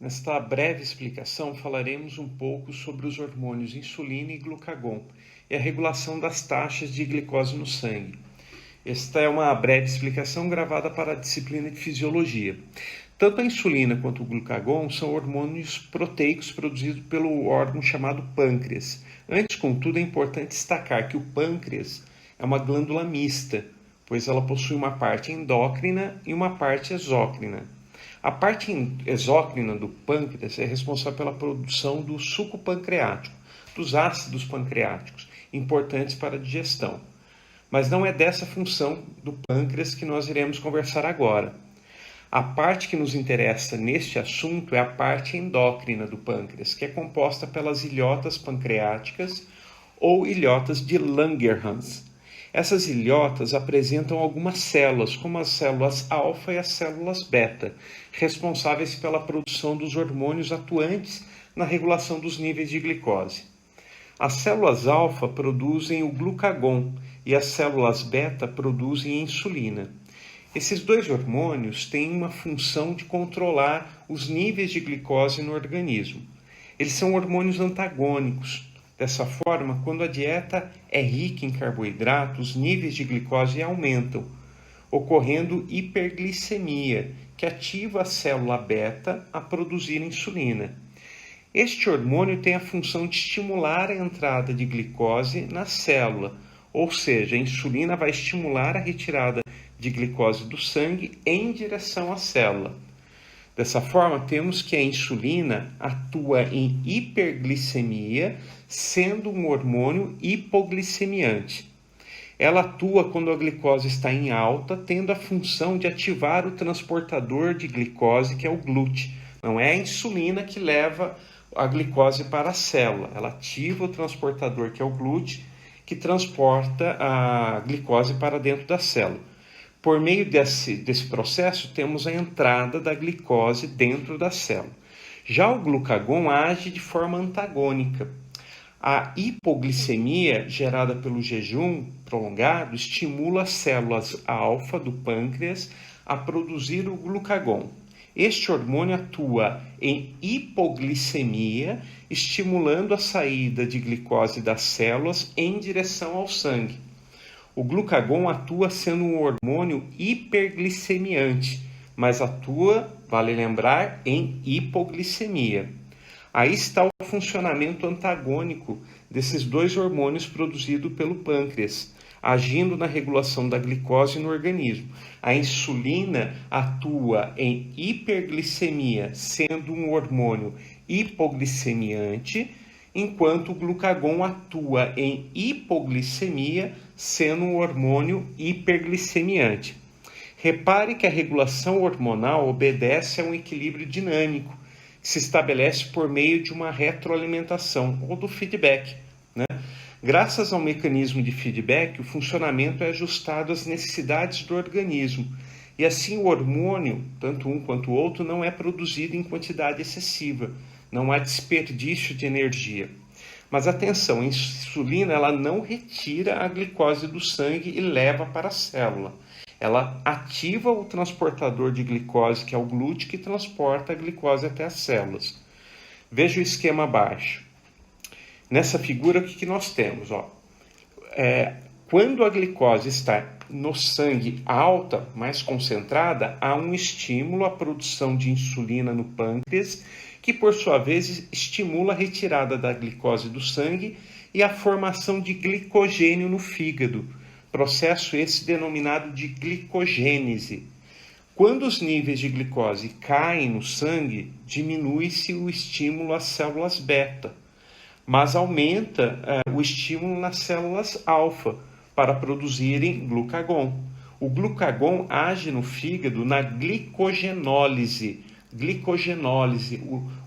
Nesta breve explicação, falaremos um pouco sobre os hormônios insulina e glucagon e a regulação das taxas de glicose no sangue. Esta é uma breve explicação gravada para a disciplina de fisiologia. Tanto a insulina quanto o glucagon são hormônios proteicos produzidos pelo órgão chamado pâncreas. Antes, contudo, é importante destacar que o pâncreas é uma glândula mista, pois ela possui uma parte endócrina e uma parte exócrina. A parte exócrina do pâncreas é responsável pela produção do suco pancreático, dos ácidos pancreáticos, importantes para a digestão. Mas não é dessa função do pâncreas que nós iremos conversar agora. A parte que nos interessa neste assunto é a parte endócrina do pâncreas, que é composta pelas ilhotas pancreáticas ou ilhotas de Langerhans. Essas ilhotas apresentam algumas células, como as células alfa e as células beta, responsáveis pela produção dos hormônios atuantes na regulação dos níveis de glicose. As células alfa produzem o glucagon e as células beta produzem a insulina. Esses dois hormônios têm uma função de controlar os níveis de glicose no organismo. Eles são hormônios antagônicos. Dessa forma, quando a dieta é rica em carboidratos, os níveis de glicose aumentam, ocorrendo hiperglicemia, que ativa a célula beta a produzir insulina. Este hormônio tem a função de estimular a entrada de glicose na célula, ou seja, a insulina vai estimular a retirada de glicose do sangue em direção à célula. Dessa forma, temos que a insulina atua em hiperglicemia, sendo um hormônio hipoglicemiante. Ela atua quando a glicose está em alta, tendo a função de ativar o transportador de glicose, que é o GLUT. Não é a insulina que leva a glicose para a célula. Ela ativa o transportador, que é o GLUT, que transporta a glicose para dentro da célula. Por meio desse processo, temos a entrada da glicose dentro da célula. Já o glucagon age de forma antagônica. A hipoglicemia gerada pelo jejum prolongado estimula as células alfa do pâncreas a produzir o glucagon. Este hormônio atua em hipoglicemia, estimulando a saída de glicose das células em direção ao sangue. O glucagon atua sendo um hormônio hiperglicemiante, mas atua, vale lembrar, em hipoglicemia. Aí está o funcionamento antagônico desses dois hormônios produzidos pelo pâncreas, agindo na regulação da glicose no organismo. A insulina atua em hiperglicemia, sendo um hormônio hipoglicemiante, enquanto o glucagon atua em hipoglicemia, sendo um hormônio hiperglicemiante. Repare que a regulação hormonal obedece a um equilíbrio dinâmico, que se estabelece por meio de uma retroalimentação ou do feedback, né? Graças ao mecanismo de feedback, o funcionamento é ajustado às necessidades do organismo, e assim o hormônio, tanto um quanto o outro, não é produzido em quantidade excessiva. Não há desperdício de energia. Mas atenção, a insulina ela não retira a glicose do sangue e leva para a célula. Ela ativa o transportador de glicose, que é o GLUT, que transporta a glicose até as células. Veja o esquema abaixo. Nessa figura, o que nós temos? Quando a glicose está no sangue alta, mais concentrada, há um estímulo à produção de insulina no pâncreas, que por sua vez estimula a retirada da glicose do sangue e a formação de glicogênio no fígado, processo esse denominado de glicogênese. Quando os níveis de glicose caem no sangue, diminui-se o estímulo às células beta, mas aumenta o estímulo nas células alfa para produzirem glucagon. O glucagon age no fígado na glicogenólise.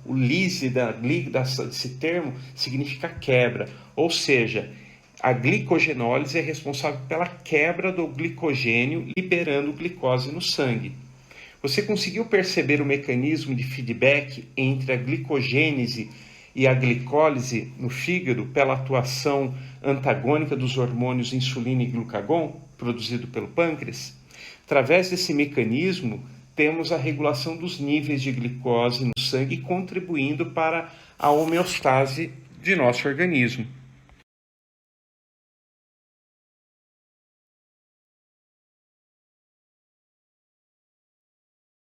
O lise desse termo significa quebra, ou seja, a glicogenólise é responsável pela quebra do glicogênio, liberando glicose no sangue. Você conseguiu perceber o mecanismo de feedback entre a glicogênese e a glicólise no fígado pela atuação antagônica dos hormônios insulina e glucagon, produzido pelo pâncreas? Através desse mecanismo, temos a regulação dos níveis de glicose no sangue, contribuindo para a homeostase de nosso organismo.